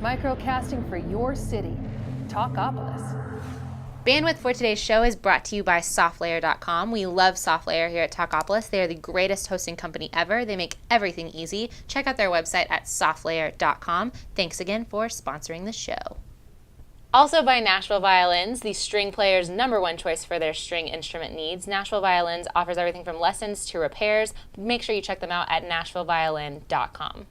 Microcasting for your city. Talkapolis. Bandwidth for today's show is brought to you by SoftLayer.com. We love SoftLayer here at Talkapolis. They are the greatest hosting company ever. They make everything easy. Check out their website at SoftLayer.com. Thanks again for sponsoring the show. Also by Nashville Violins, the string player's #1 choice for their string instrument needs. Nashville Violins offers everything from lessons to repairs. Make sure you check them out at NashvilleViolin.com.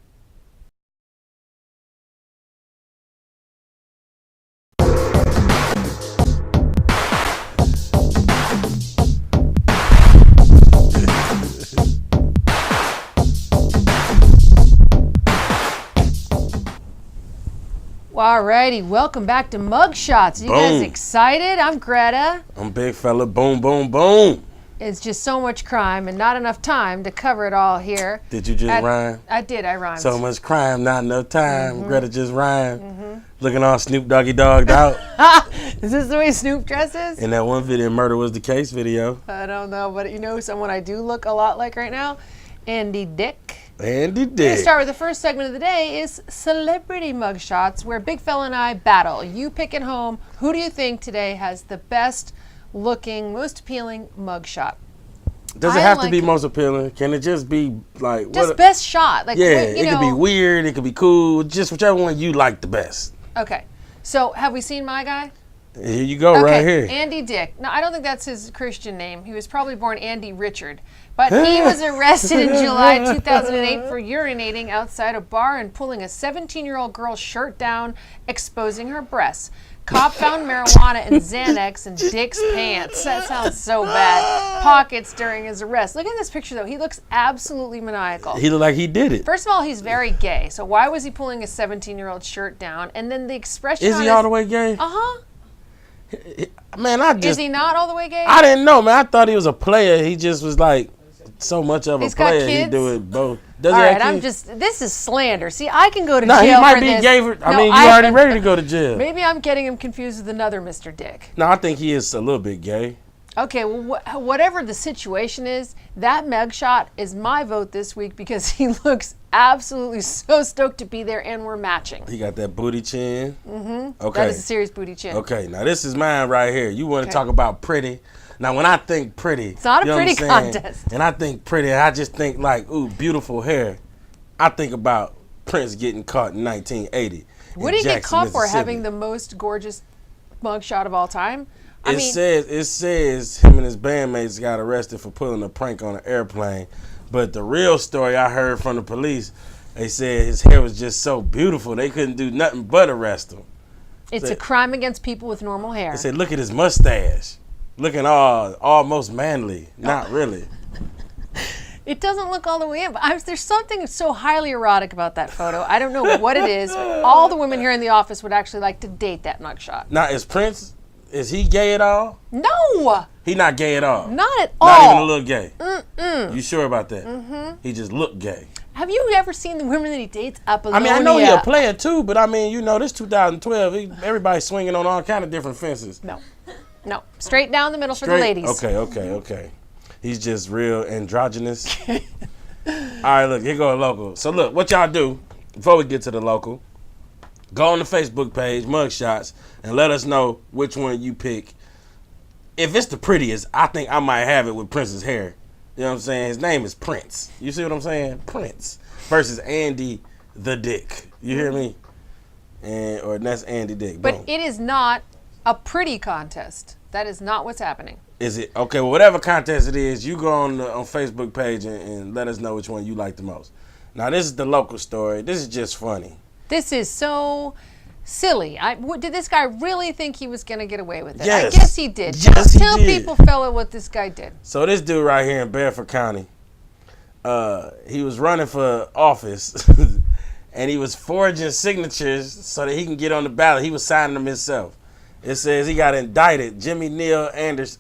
Alrighty, welcome back to Mugshots. You guys excited? I'm Greta. I'm Big Fella. Boom, boom, boom. It's just so much crime and not enough time to cover it all here. Did you just rhyme? I did, I rhymed. So much crime, not enough time. Greta just rhymed. Looking all Snoop Doggy dogged out. Is this the way Snoop dresses? In that one video, Murder Was the Case video. I don't know, but you know someone I do look a lot like right now? Andy Dick. Andy Dick. Let's start with the first segment of the day is Celebrity Mugshots, where Big Fella and I battle. You pick it home. Who do you think today has the best looking, most appealing mugshot? Does it have to be most appealing? Can it just be like just best shot? Like, yeah, it could be weird, it could be cool, just whichever one you like the best. Okay, so have we seen my guy? Here you go, right here. Andy Dick. Now, I don't think that's his Christian name. He was probably born Andy Richard. But he was arrested in July 2008 for urinating outside a bar and pulling a 17-year-old girl's shirt down, exposing her breasts. Cop found marijuana and Xanax in Dick's pants. That sounds so bad. Pockets during his arrest. Look at this picture, though. He looks absolutely maniacal. He looked like he did it. First of all, he's very gay. So why was he pulling a 17-year-old shirt down? And then the expression Is he all the way gay? Uh-huh. Man, Is he not all the way gay? I didn't know, man. I thought he was a player. He just was like so much of a player. He do it both. Does all he right, this is slander. See, I can go to jail for this. No, he might be gay. You already ready to go to jail. Maybe I'm getting him confused with another Mr. Dick. No, I think he is a little bit gay. Okay, well, whatever the situation is, that mugshot is my vote this week because he looks absolutely so stoked to be there and we're matching. He got that booty chin. Mm-hmm. Okay. That is a serious booty chin. Okay, now this is mine right here. You want to talk about pretty. Now, when I think pretty, it's not a pretty contest. And I think pretty, I just think like, ooh, beautiful hair. I think about Prince getting caught in 1980. What did he get caught for? Having the most gorgeous mugshot of all time? It says him and his bandmates got arrested for pulling a prank on an airplane. But the real story I heard from the police, they said his hair was just so beautiful they couldn't do nothing but arrest him. It's a crime against people with normal hair. They said, look at his mustache. Looking almost manly. Not really. It doesn't look all the way in. But there's something so highly erotic about that photo. I don't know what it is, but all the women here in the office would actually like to date that mugshot. Now, is he gay at all? No. He not gay at all? Not at all. Not even a little gay? Mm-mm. You sure about that? Mm-hmm. He just looked gay. Have you ever seen the women that he dates? Apollonia? I mean, I know he a player too, but I mean, this 2012. Everybody's swinging on all kind of different fences. No. Straight down the middle for the ladies. Okay. He's just real androgynous. All right, look, here go a local. So look, what y'all do, before we get to the local, go on the Facebook page, Mugshots, and let us know which one you pick. If it's the prettiest, I think I might have it with Prince's hair. You know what I'm saying? His name is Prince. You see what I'm saying? Prince versus Andy the Dick. You hear me? Or that's Andy Dick. But it is not a pretty contest. That is not what's happening. Is it? Okay, well, whatever contest it is, you go on Facebook page and let us know which one you like the most. Now, this is the local story. This is just funny. This is so silly. Did this guy really think he was going to get away with it? Yes. I guess he did. Yes, Tell people, fella, what this guy did. So this dude right here in Bedford County, he was running for office, and he was forging signatures so that he can get on the ballot. He was signing them himself. It says he got indicted. Jimmy Neal Anderton.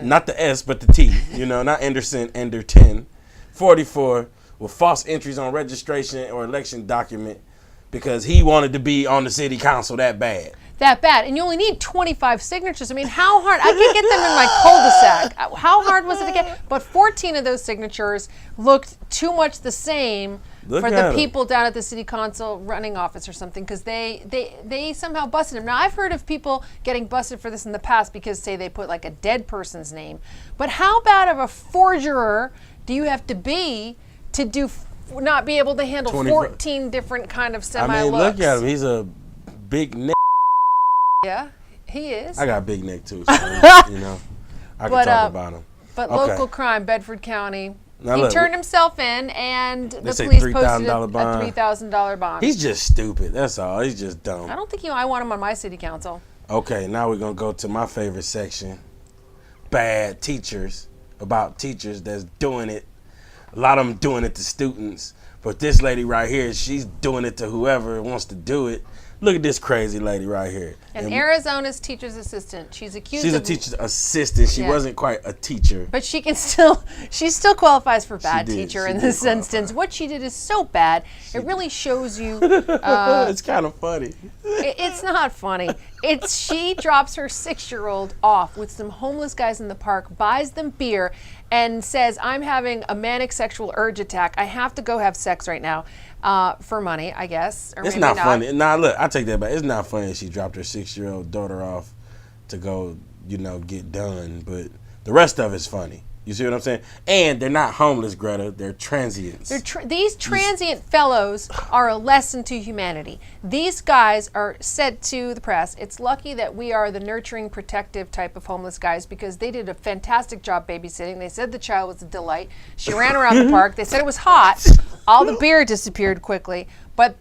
Not the S, but the T. Not Anderson, Anderton. 44, with false entries on registration or election document because he wanted to be on the city council that bad. And you only need 25 signatures. I mean, how hard? I could get them in my cul-de-sac. How hard was it to get? But 14 of those signatures looked too much the same Look for at the him. people down at the city council running office or something, because they somehow busted him. Now, I've heard of people getting busted for this in the past because, say, they put like a dead person's name. But how bad of a forger do you have to be to not be able to handle 14 different kind of semi-looks? look at him. He's a big neck. Yeah, he is. I got a big neck too, so, you know, I can talk about him. But Okay. local crime, Bedford County. Now He look, turned himself in, and the say police posted $3,000 a bond. $3,000 bond. He's just stupid. That's all. He's just dumb. I don't think I want him on my city council. Okay, now we're going to go to my favorite section. Bad teachers. About teachers that's doing it. A lot of them doing it to students. But this lady right here, she's doing it to whoever wants to do it. Look at this crazy lady right here. And Arizona's teacher's assistant. She's accused She's a of... teacher's assistant. She Yeah. wasn't quite a teacher. But she still qualifies for bad did. teacher She in did this qualify. instance. What she did is so bad, it really shows you... It's kind of funny. It's not funny. She drops her 6-year-old off with some homeless guys in the park, buys them beer, and says, I'm having a manic sexual urge attack. I have to go have sex right now for money, I guess. Or It's maybe not funny. Nah, look, I take that back. It's not funny that she dropped her 6-year-old daughter off to go, get done. But the rest of it's funny. You see what I'm saying? And they're not homeless, Greta. They're transients. These transient fellows are a lesson to humanity. These guys are said to the press, it's lucky that we are the nurturing, protective type of homeless guys, because they did a fantastic job babysitting. They said the child was a delight. She ran around the park. They said it was hot. All the beer disappeared quickly. But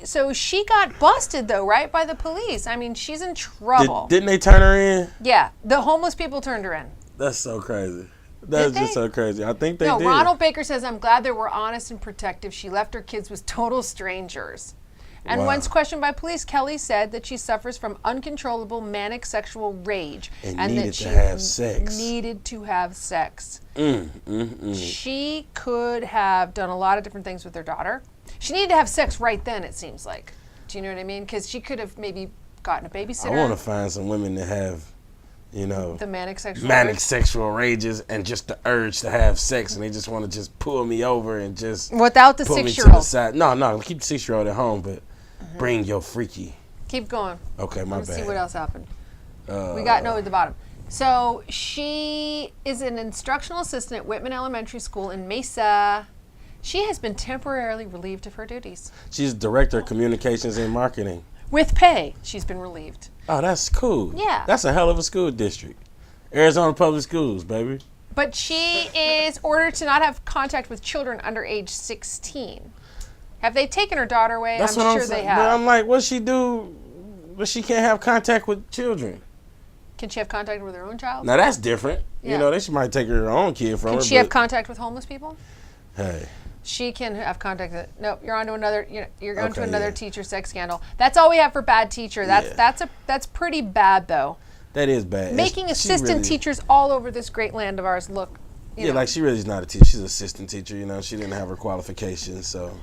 so she got busted, though, right, by the police. I mean, she's in trouble. Didn't they turn her in? Yeah, the homeless people turned her in. That's so crazy. That's just so crazy. I think they No, did. Ronald Baker says, I'm glad they were honest and protective. She left her kids with total strangers. And Wow. once questioned by police, Kelly said that she suffers from uncontrollable manic sexual rage. And that needed she to have sex. needed to have sex. She could have done a lot of different things with her daughter. She needed to have sex right then, it seems like. Do you know what I mean? Because she could have maybe gotten a babysitter. I want to find some women that have, the manic sexual sexual rages and just the urge to have sex, and they just want to just pull me over and just without the pull me to the 6-year-old. side. No, keep the 6-year-old at home, but bring your freaky. Keep going. Okay, my Let's bad. see what else happened. We got at the bottom. So she is an instructional assistant at Whitman Elementary School in Mesa. She has been temporarily relieved of her duties. She's director of communications and marketing. With pay, she's been relieved. Oh, that's cool. Yeah. That's a hell of a school district. Arizona Public Schools, baby. But she is ordered to not have contact with children under age 16. Have they taken her daughter away? That's I'm what sure I'm they saying. have. But I'm like, what's she do? But she can't have contact with children. Can she have contact with her own child? Now that's different. Yeah. She might take her own kid from her. Can she have contact with homeless people? Hey. She can have contact with. Nope, you're on to another. You're on to Okay, another yeah. teacher sex scandal. That's all we have for bad teacher. That's pretty bad though. That is bad. Making assistant teachers all over this great land of ours look. You know. Like she really is not a teacher. She's an assistant teacher. She didn't have her qualifications, so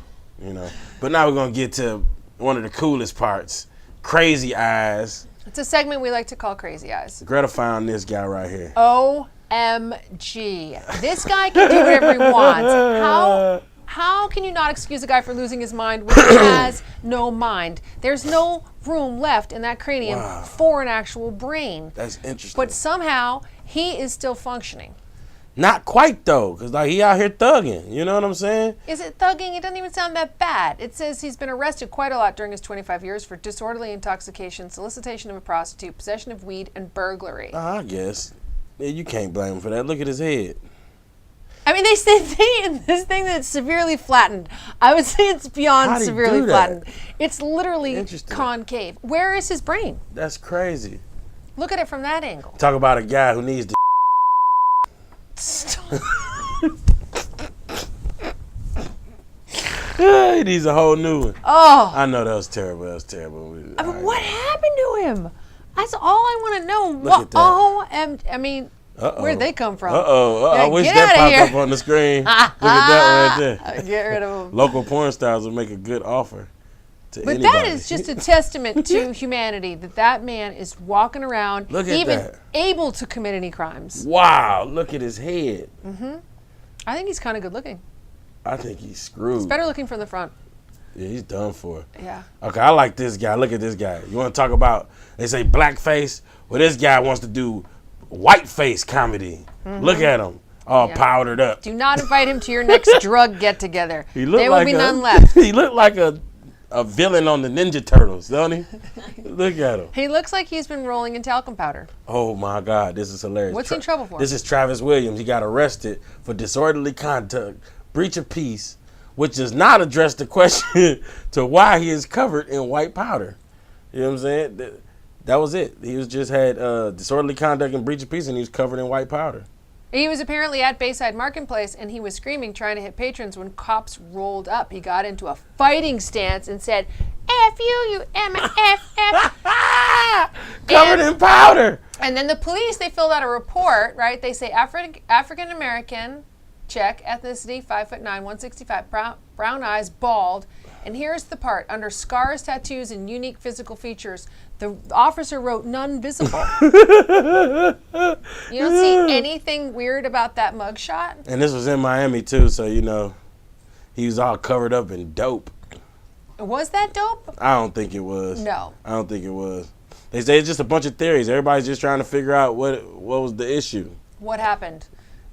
But now we're gonna get to one of the coolest parts: Crazy Eyes. It's a segment we like to call Crazy Eyes. Greta found this guy right here. OMG. This guy can do whatever he wants. How can you not excuse a guy for losing his mind when he has no mind? There's no room left in that cranium for an actual brain. That's interesting. But somehow he is still functioning. Not quite though, because he out here thugging. You know what I'm saying? Is it thugging? It doesn't even sound that bad. It says he's been arrested quite a lot during his 25 years for disorderly intoxication, solicitation of a prostitute, possession of weed, and burglary. I guess. Yeah, you can't blame him for that. Look at his head. I mean, they say in this thing that's severely flattened. I would say it's beyond How'd he severely do that? flattened. It's literally Interesting. concave. Where is his brain? That's crazy. Look at it from that angle. Talk about a guy who needs to. Stop. He needs a whole new one. Oh, I know that was terrible. That was terrible. I mean, what happened to him? That's all I want to know. Look at that. I mean, Uh-oh. where'd they come from? I wish get that outta popped here. up on the screen. Look at that right there. Get rid of him. Local porn stars would make a good offer to But anybody. that is just a testament to humanity that man is walking around, Look at even that. able to commit any crimes. Wow, look at his head. I think he's kind of good looking. I think he's screwed. It's better looking from the front. Yeah, he's done for. Yeah. Okay, I like this guy. Look at this guy. You want to talk about, they say blackface? Well, this guy wants to do whiteface comedy. Look at him. All powdered up. Do not invite him to your next drug get-together. He looked There like will be a, none left. He looked like a villain on the Ninja Turtles, don't he? Look at him. He looks like he's been rolling in talcum powder. Oh, my God. This is hilarious. What's he in trouble for? This is Travis Williams. He got arrested for disorderly conduct, breach of peace, which does not address the question to why he is covered in white powder. You know what I'm saying? That was it. He was just had disorderly conduct and breach of peace, and he was covered in white powder. He was apparently at Bayside Marketplace, and he was screaming, trying to hit patrons when cops rolled up. He got into a fighting stance and said, F you MFF. Covered in powder. And then the police, they filled out a report, right? They say African American, check, ethnicity, 5'9", 165, brown eyes, bald. And here's the part: under scars, tattoos, and unique physical features, the officer wrote none visible. You don't see anything weird about that mugshot? And this was in Miami too, so you know, he was all covered up in dope. Was that dope? I don't think it was. No. I don't think it was. They say it's just a bunch of theories. Everybody's just trying to figure out what was the issue. What happened?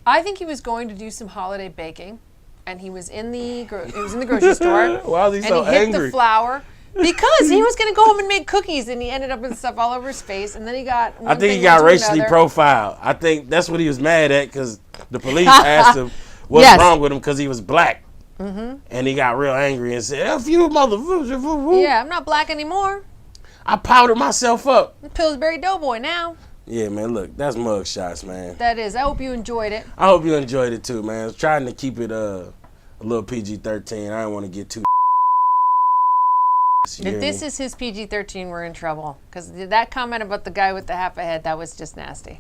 I think he was going to do some holiday baking, and he was in the grocery store. Why is he so and he hit angry? the flour because he was going to go home and make cookies, and he ended up with stuff all over his face. And then he got. I think he got racially profiled. I think that's what he was mad at because the police asked him what's wrong with him because he was black. And he got real angry and said, F you, motherfucker. Yeah, I'm not black anymore. I powdered myself up. I'm Pillsbury Doughboy now. Yeah, man, look, that's mugshots, man. That is. I hope you enjoyed it. I hope you enjoyed it too, man. I was trying to keep it a little PG-13. I didn't want to get too. If this is his PG-13, we're in trouble. Because that comment about the guy with the half a head, that was just nasty.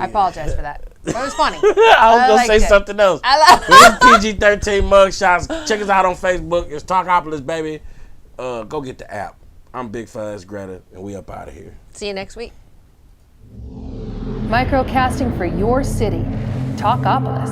I apologize for that. But it was funny. I was going to say something else. I This PG-13 mugshots. Check us out on Facebook. It's Talkapolis, baby. Go get the app. I'm Big Fuzz Greta, and we up out of here. See you next week. Microcasting for your city. Talkapolis.